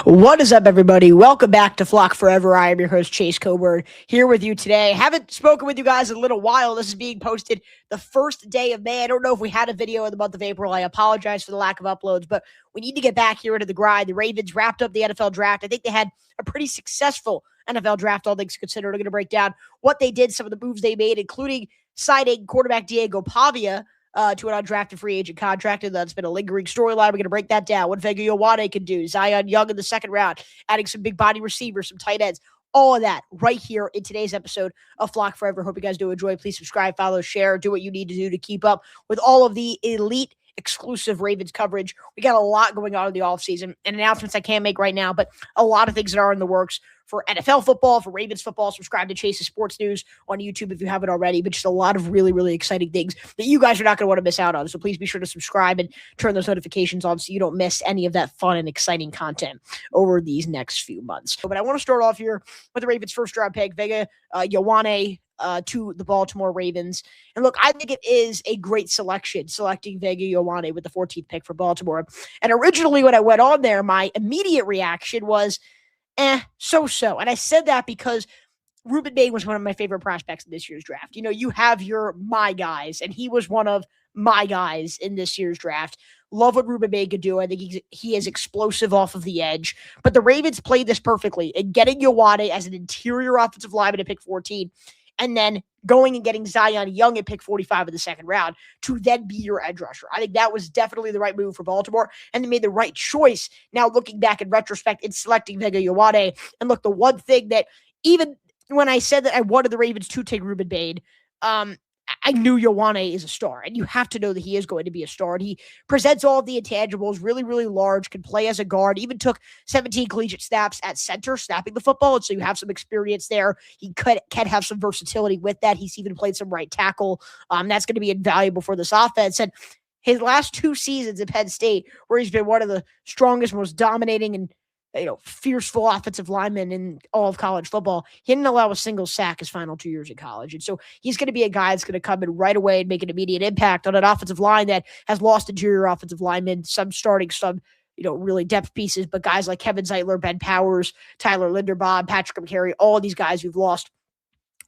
What is up, everybody? Welcome back to Flock Forever. I am your host, Chase Coburn, here with you today. Haven't spoken with you guys in a little while. This is being posted the first day of May. I don't know if we had a video in the month of April. I apologize for the lack of uploads, but we need to get back here into the grind. The Ravens wrapped up the NFL draft. I think they had a pretty successful NFL draft, all things considered. We're going to break down what they did, some of the moves they made, including signing quarterback Diego Pavia to an undrafted free agent contract, and that's been a lingering storyline. We're going to break that down. What Vega Ioane can do, Zion Young in the second round, adding some big body receivers, some tight ends, all of that right here in today's episode of Flock Forever. Hope you guys do enjoy. Please subscribe, follow, share, do what you need to do to keep up with all of the elite exclusive Ravens coverage. We got a lot going on in the offseason and announcements I can't make right now, but a lot of things that are in the works for NFL football, for Ravens football. Subscribe to Chase's Sports News on YouTube if you haven't already, but just a lot of really, really exciting things that you guys are not going to want to miss out on. So please be sure to subscribe and turn those notifications on so you don't miss any of that fun and exciting content over these next few months. But I want to start off here with the Ravens' first round pick, Vega Ioane, to the Baltimore Ravens. And look, I think it is a great selection, selecting Vega Ioane with the 14th pick for Baltimore. And originally when I went on there, my immediate reaction was, so-so. And I said that because Ruben Bain was one of my favorite prospects in this year's draft. You know, you have your my guys, and he was one of my guys in this year's draft. Love what Ruben Bain could do. I think he is explosive off of the edge. But the Ravens played this perfectly in getting Ioane as an interior offensive lineman at pick 14, and then going and getting Zion Young at pick 45 in the second round to then be your edge rusher. I think that was definitely the right move for Baltimore, and they made the right choice now looking back in retrospect in selecting Vega Ioane. And look, the one thing that even when I said that I wanted the Ravens to take Ruben Bain, I knew Ioane is a star, and you have to know that he is going to be a star. And he presents all of the intangibles, really, really large, can play as a guard, even took 17 collegiate snaps at center, snapping the football, and so you have some experience there. He can have some versatility with that. He's even played some right tackle. That's going to be invaluable for this offense. And his last two seasons at Penn State, where he's been one of the strongest, most dominating, and fearful offensive lineman in all of college football, he didn't allow a single sack his final 2 years in college. And so he's going to be a guy that's going to come in right away and make an immediate impact on an offensive line that has lost interior offensive linemen, some starting, some really depth pieces, but guys like Kevin Zeitler, Ben Powers, Tyler Linderbaum, Patrick McCary, all of these guys who've lost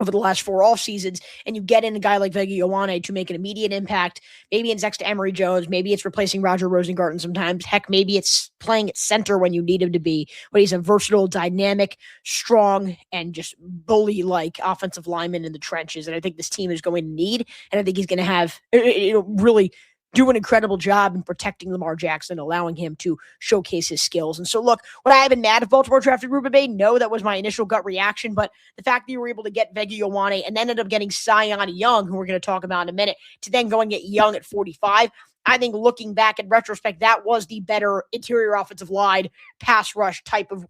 over the last 4 off seasons, and you get in a guy like Vega Ioane to make an immediate impact. Maybe it's next to Emory Jones. Maybe it's replacing Roger Rosengarten sometimes. Heck, maybe it's playing at center when you need him to be. But he's a versatile, dynamic, strong, and just bully-like offensive lineman in the trenches. And I think this team is going to need, and I think he's going to have really do an incredible job in protecting Lamar Jackson, allowing him to showcase his skills. And so, look, would I have been mad if Baltimore drafted Ruben Bain? No, that was my initial gut reaction. But the fact that you were able to get Vega Ioane and then end up getting Zion Young, who we're going to talk about in a minute, to then go and get Young at 45, I think looking back in retrospect, that was the better interior offensive line, pass rush type of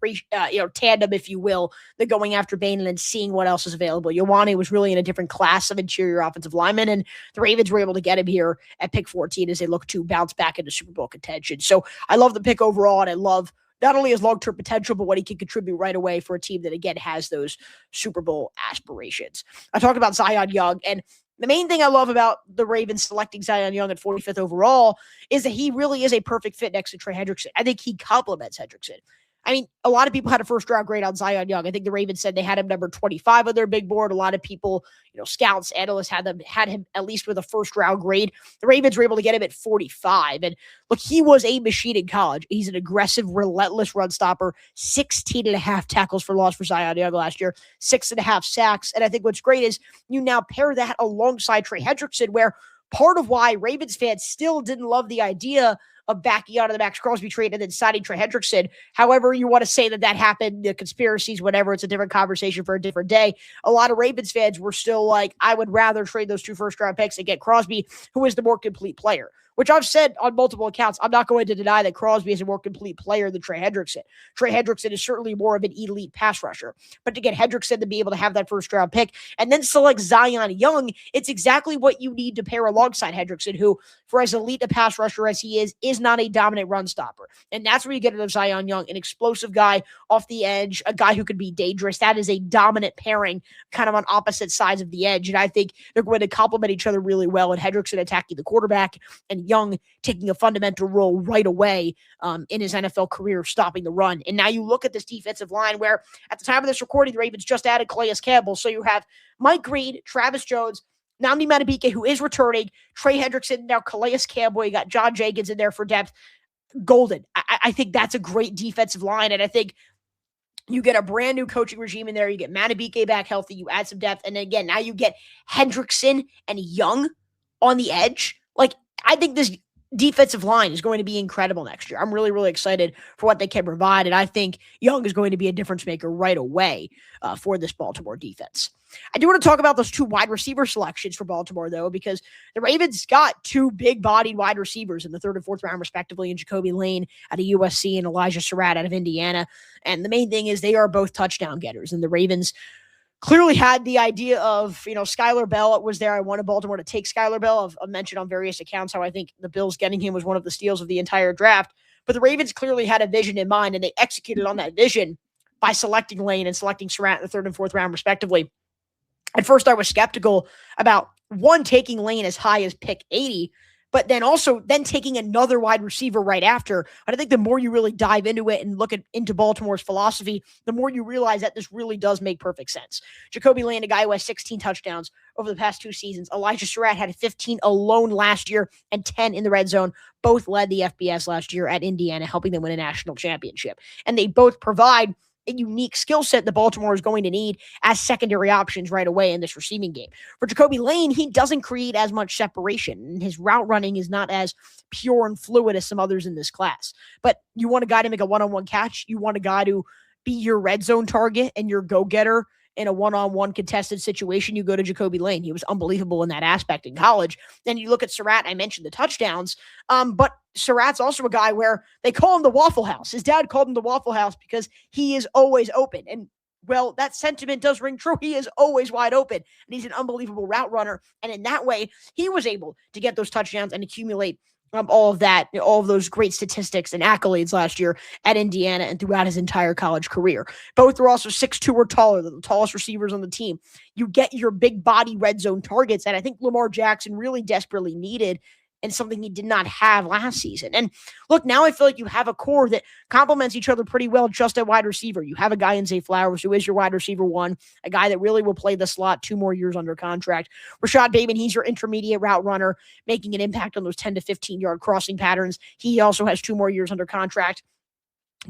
tandem, if you will, than going after Bain and then seeing what else is available. Ioane was really in a different class of interior offensive lineman, and the Ravens were able to get him here at pick 14 as they look to bounce back into Super Bowl contention. So I love the pick overall, and I love not only his long-term potential, but what he can contribute right away for a team that, again, has those Super Bowl aspirations. I talked about Zion Young, and the main thing I love about the Ravens selecting Zion Young at 45th overall is that he really is a perfect fit next to Trey Hendrickson. I think he complements Hendrickson. I mean, a lot of people had a first-round grade on Zion Young. I think the Ravens said they had him number 25 on their big board. A lot of people, scouts, analysts had him at least with a first-round grade. The Ravens were able to get him at 45. And look, he was a machine in college. He's an aggressive, relentless run stopper, 16 and a half tackles for loss for Zion Young last year, 6.5 sacks. And I think what's great is you now pair that alongside Trey Hendrickson, where part of why Ravens fans still didn't love the idea of backing out of the Max Crosby trade and then signing Trey Hendrickson. However you want to say that happened, the conspiracies, whatever, it's a different conversation for a different day. A lot of Ravens fans were still like, I would rather trade those 2 first-round picks and get Crosby, who is the more complete player. Which I've said on multiple accounts, I'm not going to deny that Crosby is a more complete player than Trey Hendrickson. Trey Hendrickson is certainly more of an elite pass rusher. But to get Hendrickson to be able to have that first-round pick and then select Zion Young, it's exactly what you need to pair alongside Hendrickson, who, for as elite a pass rusher as he is not a dominant run stopper. And that's where you get into Zion Young, an explosive guy off the edge, a guy who could be dangerous. That is a dominant pairing kind of on opposite sides of the edge. And I think they're going to complement each other really well, and Hendrickson attacking the quarterback and Young taking a fundamental role right away in his NFL career, stopping the run. And now you look at this defensive line where at the time of this recording, the Ravens just added Calais Campbell. So you have Mike Green, Travis Jones, Nnamdi Madubuike, who is returning, Trey Hendrickson, now Calais Campbell. You got John Jenkins in there for depth. Golden. I think that's a great defensive line. And I think you get a brand new coaching regime in there. You get Madubuike back healthy. You add some depth. And again, now you get Hendrickson and Young on the edge. Like, I think this defensive line is going to be incredible next year. I'm really, really excited for what they can provide. And I think Young is going to be a difference maker right away for this Baltimore defense. I do want to talk about those two wide receiver selections for Baltimore, though, because the Ravens got two big-bodied wide receivers in the 3rd and 4th round, respectively, in Jacoby Lane out of USC and Elijah Surratt out of Indiana. And the main thing is they are both touchdown getters. And the Ravens clearly had the idea of, Skylar Bell was there. I wanted Baltimore to take Skylar Bell. I've mentioned on various accounts how I think the Bills getting him was one of the steals of the entire draft. But the Ravens clearly had a vision in mind, and they executed on that vision by selecting Lane and selecting Surratt in the 3rd and 4th round, respectively. At first, I was skeptical about taking Lane as high as pick 80, but then taking another wide receiver right after. But I think the more you really dive into it and look into Baltimore's philosophy, the more you realize that this really does make perfect sense. Jacoby Lane, a guy who has 16 touchdowns over the past 2 seasons. Elijah Surratt had 15 alone last year and 10 in the red zone. Both led the FBS last year at Indiana, helping them win a national championship. And they both provide a unique skill set that Baltimore is going to need as secondary options right away in this receiving game. For Jacoby Lane, he doesn't create as much separation, and his route running is not as pure and fluid as some others in this class. But you want a guy to make a one-on-one catch. You want a guy to be your red zone target and your go-getter in a one-on-one contested situation. You go to Jacoby Lane. He was unbelievable in that aspect in college. Then you look at Surratt. I mentioned the touchdowns, but Surratt's also a guy where they call him the Waffle House. His dad called him the Waffle House because he is always open. And, well, that sentiment does ring true. He is always wide open, and he's an unbelievable route runner. And in that way, he was able to get those touchdowns and accumulate all of that, all of those great statistics and accolades last year at Indiana and throughout his entire college career. Both are also 6'2" or taller, the tallest receivers on the team. You get your big body red zone targets that I think Lamar Jackson really desperately needed, and something he did not have last season. And look, now I feel like you have a core that complements each other pretty well just at wide receiver. You have a guy in Zay Flowers who is your wide receiver 1, a guy that really will play the slot 2 more years under contract. Rashad Bateman, he's your intermediate route runner, making an impact on those 10 to 15-yard crossing patterns. He also has 2 more years under contract.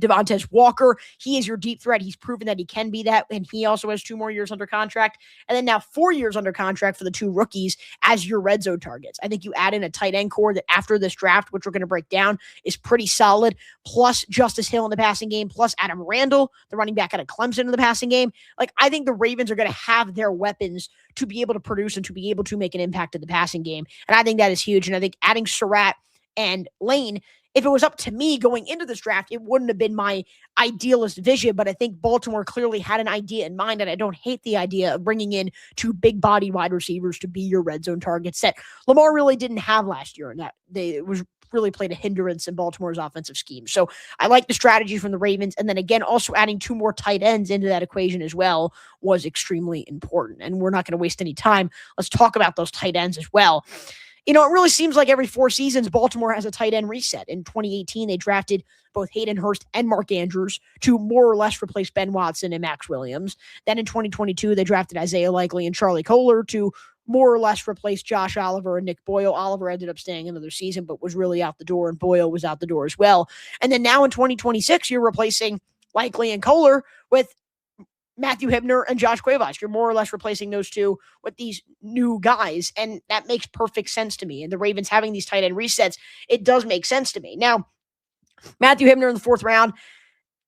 Devontae Walker, he is your deep threat. He's proven that he can be that, and he also has 2 more years under contract. And then now 4 years under contract for the 2 rookies as your red zone targets. I think you add in a tight end core that after this draft, which we're going to break down, is pretty solid, plus Justice Hill in the passing game, plus Adam Randall, the running back out of Clemson in the passing game. Like, I think the Ravens are going to have their weapons to be able to produce and to be able to make an impact in the passing game. And I think that is huge. And I think adding Surratt and Lane, if it was up to me going into this draft, it wouldn't have been my idealist vision, but I think Baltimore clearly had an idea in mind, and I don't hate the idea of bringing in 2 big body wide receivers to be your red zone targets that Lamar really didn't have last year, and that it was really played a hindrance in Baltimore's offensive scheme. So I like the strategy from the Ravens, and then again, also adding 2 more tight ends into that equation as well was extremely important, and we're not going to waste any time. Let's talk about those tight ends as well. It really seems like every 4 seasons, Baltimore has a tight end reset. In 2018, they drafted both Hayden Hurst and Mark Andrews to more or less replace Ben Watson and Max Williams. Then in 2022, they drafted Isaiah Likely and Charlie Kolar to more or less replace Josh Oliver and Nick Boyle. Oliver ended up staying another season, but was really out the door, and Boyle was out the door as well. And then now in 2026, you're replacing Likely and Kolar with Matthew Hibner and Josh Cuevas. You're more or less replacing those 2 with these new guys, and that makes perfect sense to me. And the Ravens having these tight end resets, it does make sense to me. Now, Matthew Hibner in the 4th round,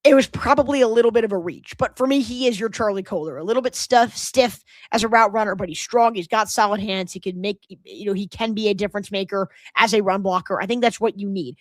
it was probably a little bit of a reach, but for me, he is your Charlie Kolar. A little bit stiff as a route runner, but he's strong. He's got solid hands. He can make, he can be a difference maker as a run blocker. I think that's what you need.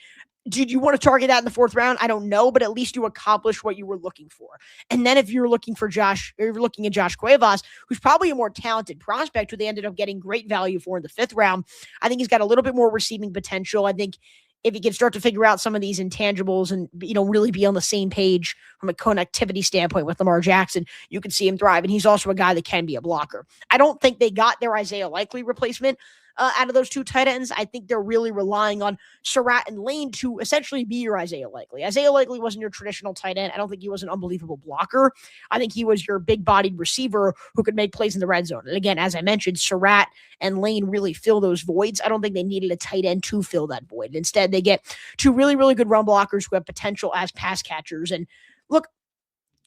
Did you want to target that in the 4th round? I don't know, but at least you accomplished what you were looking for. And then if you're looking for Josh Cuevas, who's probably a more talented prospect who they ended up getting great value for in the 5th round, I think he's got a little bit more receiving potential. I think if he can start to figure out some of these intangibles and, really be on the same page from a connectivity standpoint with Lamar Jackson, you can see him thrive. And he's also a guy that can be a blocker. I don't think they got their Isaiah Likely replacement. out of those two tight ends. I think they're really relying on Surratt and Lane to essentially be your Isaiah Likely. Isaiah Likely wasn't your traditional tight end. I don't think he was an unbelievable blocker. I think he was your big-bodied receiver who could make plays in the red zone. And again, as I mentioned, Surratt and Lane really fill those voids. I don't think they needed a tight end to fill that void. Instead, they get two really, really good run blockers who have potential as pass catchers. And look,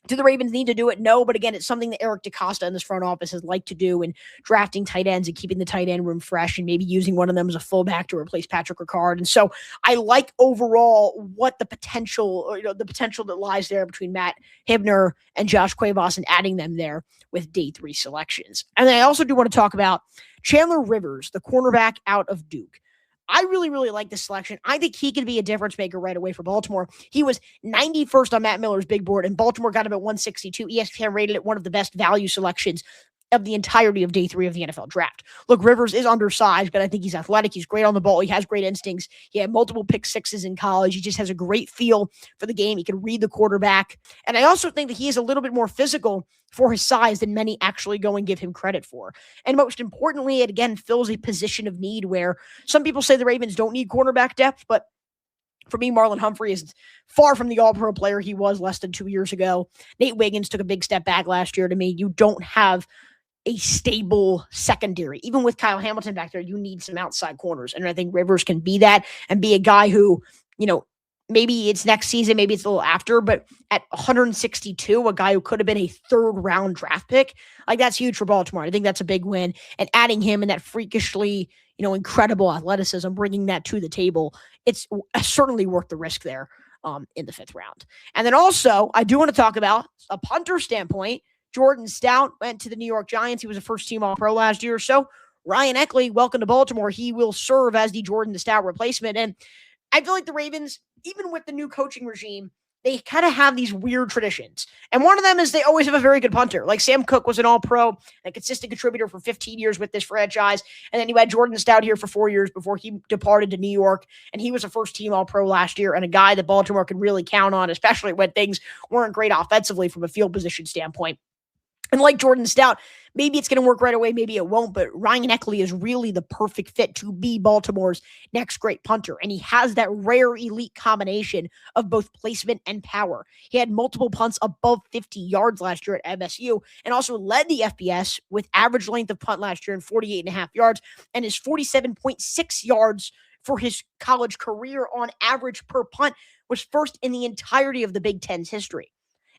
do the Ravens need to do it? No, but again, it's something that Eric DeCosta and this front office has liked to do in drafting tight ends and keeping the tight end room fresh and maybe using one of them as a fullback to replace Patrick Ricard. And so I like overall what the potential, the potential that lies there between Matt Hibner and Josh Cuevas and adding them there with day 3 selections. And then I also do want to talk about Chandler Rivers, the cornerback out of Duke. I really, really like this selection. I think he can be a difference maker right away for Baltimore. He was 91st on Matt Miller's big board, and Baltimore got him at 162. ESPN rated it one of the best value selections of the entirety of day 3 of the NFL draft. Look, Rivers is undersized, but I think he's athletic. He's great on the ball. He has great instincts. He had multiple pick sixes in college. He just has a great feel for the game. He can read the quarterback. And I also think that he is a little bit more physical for his size than many actually go and give him credit for. And most importantly, it again fills a position of need where some people say the Ravens don't need cornerback depth, but for me, Marlon Humphrey is far from the all-pro player he was less than 2 years ago. Nate Wiggins took a big step back last year. To me, you don't have a stable secondary. Even with Kyle Hamilton back there, you need some outside corners. And I think Rivers can be that and be a guy who, maybe it's next season, maybe it's a little after, but at 162, a guy who could have been a 3rd round draft pick, like that's huge for Baltimore. I think that's a big win. And adding him and that freakishly, incredible athleticism, bringing that to the table, it's certainly worth the risk there in the 5th round. And then also, I do want to talk about a punter standpoint. Jordan Stout went to the New York Giants. He was a first-team All-Pro last year or so. Ryan Eckley, welcome to Baltimore. He will serve as the Jordan Stout replacement. And I feel like the Ravens, even with the new coaching regime, they kind of have these weird traditions. And one of them is they always have a very good punter. Like Sam Cook was an All-Pro, a consistent contributor for 15 years with this franchise. And then you had Jordan Stout here for 4 years before he departed to New York. And he was a first-team All-Pro last year and a guy that Baltimore could really count on, especially when things weren't great offensively from a field position standpoint. And like Jordan Stout, maybe it's going to work right away, maybe it won't, but Ryan Eckley is really the perfect fit to be Baltimore's next great punter. And he has that rare elite combination of both placement and power. He had multiple punts above 50 yards last year at MSU and also led the FBS with average length of punt last year in 48.5 yards and his 47.6 yards for his college career on average per punt was first in the entirety of the Big Ten's history.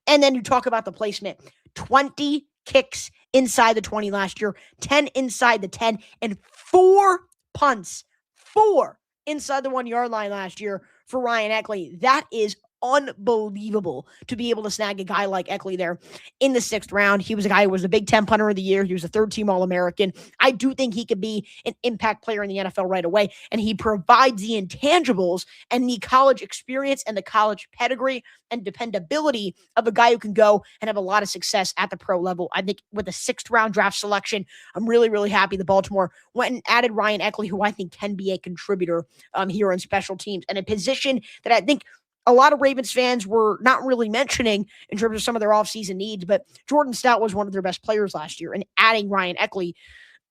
And then you talk about the placement, 20 kicks inside the 20 last year, 10 inside the 10, and 4 punts, 4 inside the 1-yard line last year for Ryan Eckley. That is unbelievable to be able to snag a guy like Eckley there in the 6th round. He was a guy who was the Big Ten punter of the year. He was a 3rd-team All-American. I do think he could be an impact player in the NFL right away, and he provides the intangibles and the college experience and the college pedigree and dependability of a guy who can go and have a lot of success at the pro level. I think with a 6th-round draft selection, I'm really, really happy that Baltimore went and added Ryan Eckley, who I think can be a contributor here on special teams, and a position that I think a lot of Ravens fans were not really mentioning in terms of some of their offseason needs, but Jordan Stout was one of their best players last year, and adding Ryan Eckley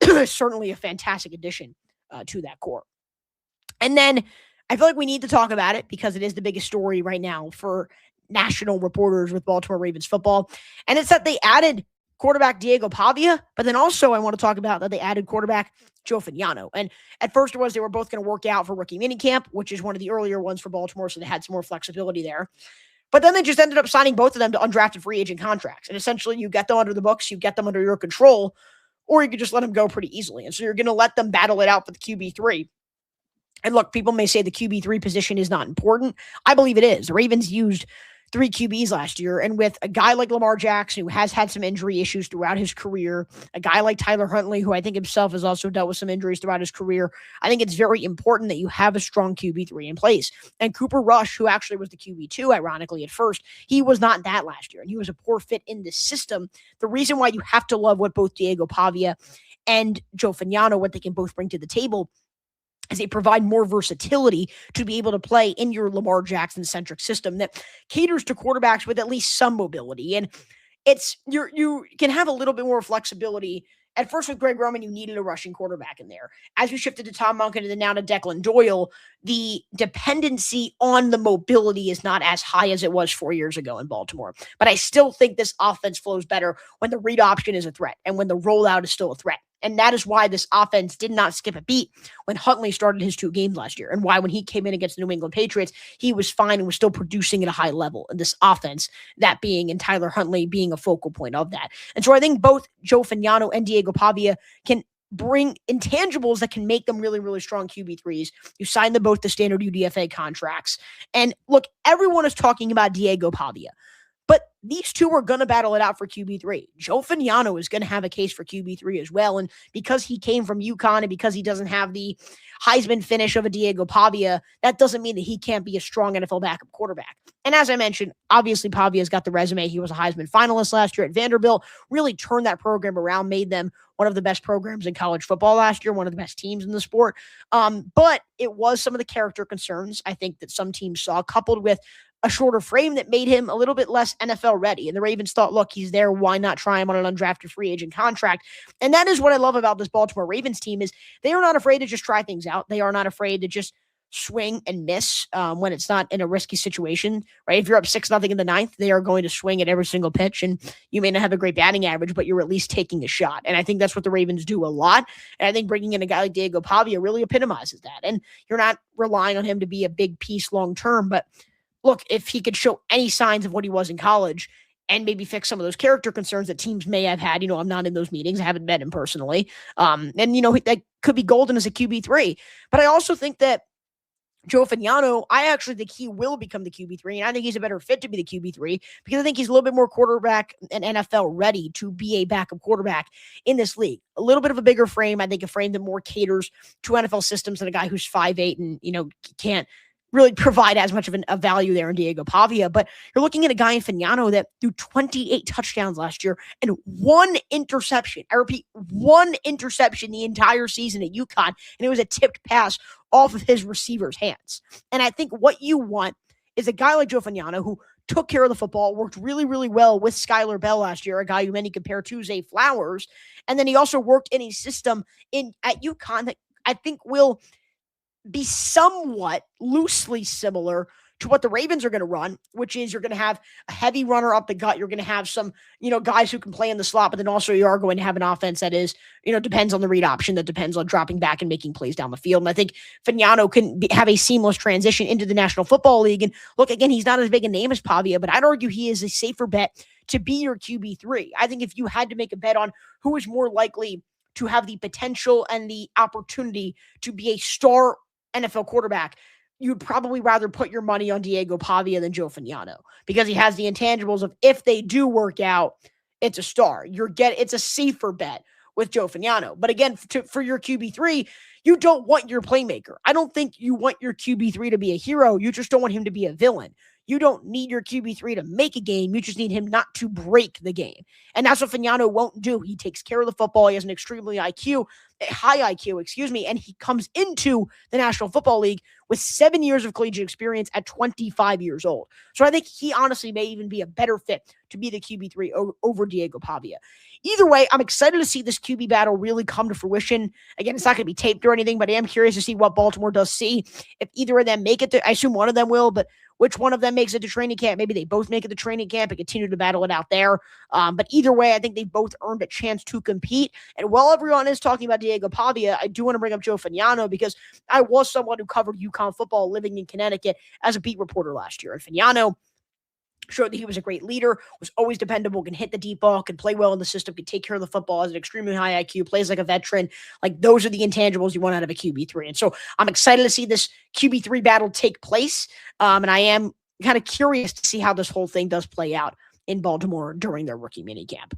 is certainly a fantastic addition to that core. And then I feel like we need to talk about it because it is the biggest story right now for national reporters with Baltimore Ravens football, and it's that they added quarterback Diego Pavia, but then also I want to talk about that they added quarterback Joe Fagnano. And at first it was they were both going to work out for rookie minicamp, which is one of the earlier ones for Baltimore, so they had some more flexibility there. But then they just ended up signing both of them to undrafted free agent contracts. And essentially you get them under the books, you get them under your control, or you could just let them go pretty easily. And so you're going to let them battle it out for the QB3. And look, people may say the QB3 position is not important. I believe it is. The Ravens used 3 QBs last year. And with a guy like Lamar Jackson, who has had some injury issues throughout his career, a guy like Tyler Huntley, who I think himself has also dealt with some injuries throughout his career, I think it's very important that you have a strong QB3 in place. And Cooper Rush, who actually was the QB2, ironically, at first, he was not that last year. And he was a poor fit in this system. The reason why you have to love what both Diego Pavia and Joe Fagnano, what they can both bring to the table, as they provide more versatility to be able to play in your Lamar Jackson-centric system that caters to quarterbacks with at least some mobility. And it's you can have a little bit more flexibility At first with Greg Roman, you needed a rushing quarterback in there. As you shifted to Tom Monken and then now to Declan Doyle, the dependency on the mobility is not as high as it was 4 years ago in Baltimore. But I still think this offense flows better when the read option is a threat and when the rollout is still a threat. And that is why this offense did not skip a beat when Huntley started his 2 games last year, and why when he came in against the New England Patriots, he was fine and was still producing at a high level in this offense, that being, and Tyler Huntley being a focal point of that. And so I think both Joe Fagnano and Diego Pavia can bring intangibles that can make them really, really strong QB3s. You signed them both to standard UDFA contracts. And look, everyone is talking about Diego Pavia. But these two are going to battle it out for QB3. Joe Fagnano is going to have a case for QB3 as well. And because he came from UConn and because he doesn't have the Heisman finish of a Diego Pavia, that doesn't mean that he can't be a strong NFL backup quarterback. And as I mentioned, obviously Pavia's got the resume. He was a Heisman finalist last year at Vanderbilt, really turned that program around, made them one of the best programs in college football last year, one of the best teams in the sport. But it was some of the character concerns, I think, that some teams saw, coupled with a shorter frame that made him a little bit less NFL ready. And the Ravens thought, look, he's there. Why not try him on an undrafted free agent contract? And that is what I love about this Baltimore Ravens team is they are not afraid to just try things out. They are not afraid to just swing and miss when it's not in a risky situation, right? If you're up 6-0 in the ninth, they are going to swing at every single pitch, and you may not have a great batting average, but you're at least taking a shot. And I think that's what the Ravens do a lot. And I think bringing in a guy like Diego Pavia really epitomizes that. And you're not relying on him to be a big piece long-term, but look, if he could show any signs of what he was in college and maybe fix some of those character concerns that teams may have had, I'm not in those meetings. I haven't met him personally. And, that could be golden as a QB3. But I also think that Joe Fagnano, I actually think he will become the QB3, and I think he's a better fit to be the QB3 because I think he's a little bit more quarterback and NFL ready to be a backup quarterback in this league. A little bit of a bigger frame. I think a frame that more caters to NFL systems than a guy who's 5'8" and, can't really provide as much of a value there in Diego Pavia. But you're looking at a guy in Fagnano that threw 28 touchdowns last year and 1 interception. I repeat, 1 interception the entire season at UConn, and it was a tipped pass off of his receiver's hands. And I think what you want is a guy like Joe Fagnano who took care of the football, worked really, really well with Skylar Bell last year, a guy who many compare to Zay Flowers. And then he also worked in a system at UConn that I think will be somewhat loosely similar to what the Ravens are going to run, which is you're going to have a heavy runner up the gut. You're going to have some, guys who can play in the slot, but then also you are going to have an offense that is, depends on the read option, that depends on dropping back and making plays down the field. And I think Fagnano can have a seamless transition into the National Football League. And look, again, he's not as big a name as Pavia, but I'd argue he is a safer bet to be your QB3. I think if you had to make a bet on who is more likely to have the potential and the opportunity to be a star NFL quarterback, you'd probably rather put your money on Diego Pavia than Joe Fagnano because he has the intangibles of if they do work out, it's a star. It's a safer bet with Joe Fagnano. But again, for your QB3, you don't want your playmaker. I don't think you want your QB3 to be a hero. You just don't want him to be a villain. You don't need your QB3 to make a game. You just need him not to break the game. And that's what Fagnano won't do. He takes care of the football. He has an extremely high IQ, and he comes into the National Football League with 7 years of collegiate experience at 25 years old. So I think he honestly may even be a better fit to be the QB3 over Diego Pavia. Either way, I'm excited to see this QB battle really come to fruition. Again, it's not going to be taped or anything, but I am curious to see what Baltimore does see. If either of them make it I assume one of them will, but which one of them makes it to training camp? Maybe they both make it to training camp and continue to battle it out there. But either way, I think they both earned a chance to compete. And while everyone is talking about Diego Pavia, I do want to bring up Joe Fagnano because I was someone who covered UConn football living in Connecticut as a beat reporter last year. And Fagnano showed that he was a great leader, was always dependable, can hit the deep ball, can play well in the system, can take care of the football, has an extremely high IQ, plays like a veteran. Like, those are the intangibles you want out of a QB3. And so I'm excited to see this QB3 battle take place. And I am kind of curious to see how this whole thing does play out in Baltimore during their rookie minicamp.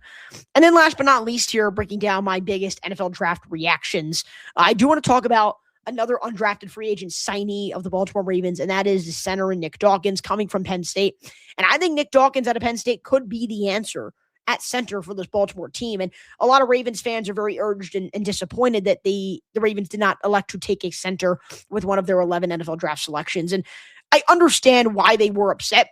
And then last but not least here, breaking down my biggest NFL draft reactions, I do want to talk about another undrafted free agent signee of the Baltimore Ravens, and that is the center Nick Dawkins coming from Penn State. And I think Nick Dawkins out of Penn State could be the answer at center for this Baltimore team. And a lot of Ravens fans are very urged and disappointed that the Ravens did not elect to take a center with one of their 11 NFL draft selections. And I understand why they were upset,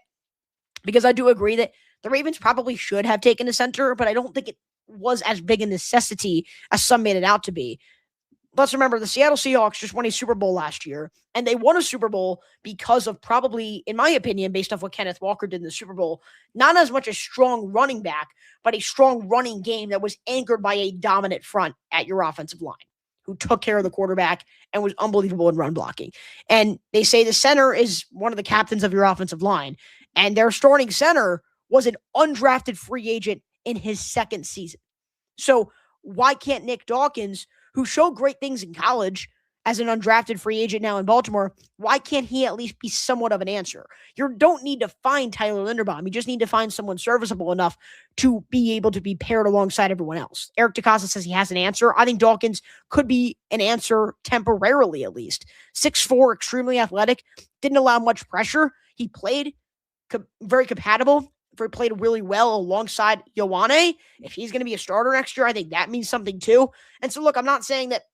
because I do agree that the Ravens probably should have taken a center, but I don't think it was as big a necessity as some made it out to be. Let's remember the Seattle Seahawks just won a Super Bowl last year, and they won a Super Bowl because of probably, in my opinion, based off what Kenneth Walker did in the Super Bowl, not as much a strong running back, but a strong running game that was anchored by a dominant front at your offensive line who took care of the quarterback and was unbelievable in run blocking. And they say the center is one of the captains of your offensive line, and their starting center was an undrafted free agent in his second season. So why can't Nick Dawkins, who showed great things in college as an undrafted free agent now in Baltimore, why can't he at least be somewhat of an answer? You don't need to find Tyler Linderbaum. You just need to find someone serviceable enough to be able to be paired alongside everyone else. Eric DeCosta says he has an answer. I think Dawkins could be an answer temporarily, at least. 6'4", extremely athletic, didn't allow much pressure. He played very compatible. Played really well alongside Ioane. If he's going to be a starter next year, I think that means something too. And so, look, I'm not saying that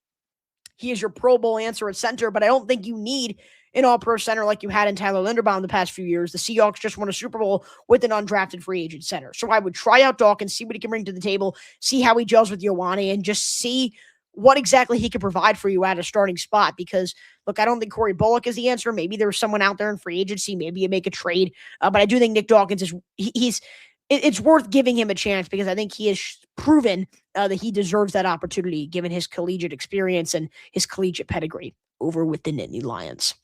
he is your Pro Bowl answer at center, but I don't think you need an all-pro center like you had in Tyler Linderbaum the past few years. The Seahawks just won a Super Bowl with an undrafted free agent center. So I would try out Dawkins, see what he can bring to the table, see how he gels with Ioane, and just see what exactly he can provide for you at a starting spot. Because, look, I don't think Corey Bullock is the answer. Maybe there's someone out there in free agency. Maybe you make a trade. But I do think Nick Dawkins it's worth giving him a chance because I think he has proven that he deserves that opportunity given his collegiate experience and his collegiate pedigree over with the Nittany Lions.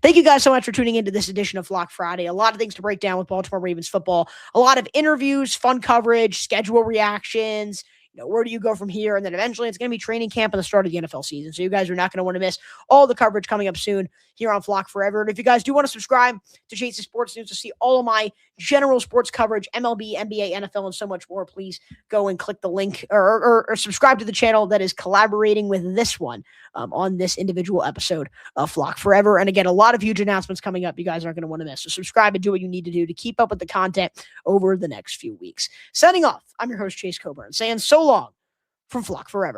Thank you guys so much for tuning into this edition of Flock Friday. A lot of things to break down with Baltimore Ravens football. A lot of interviews, fun coverage, schedule reactions. Where do you go from here? And then eventually it's going to be training camp and the start of the NFL season. So you guys are not going to want to miss all the coverage coming up soon here on Flock Forever. And if you guys do want to subscribe to Chase's Sports News to see all of my general sports coverage, MLB, NBA, NFL, and so much more, please go and click the link or subscribe to the channel that is collaborating with this one on this individual episode of Flock Forever. And again, a lot of huge announcements coming up you guys aren't going to want to miss. So subscribe and do what you need to do to keep up with the content over the next few weeks. Signing off, I'm your host, Chase Coburn, saying so long from Flock Forever.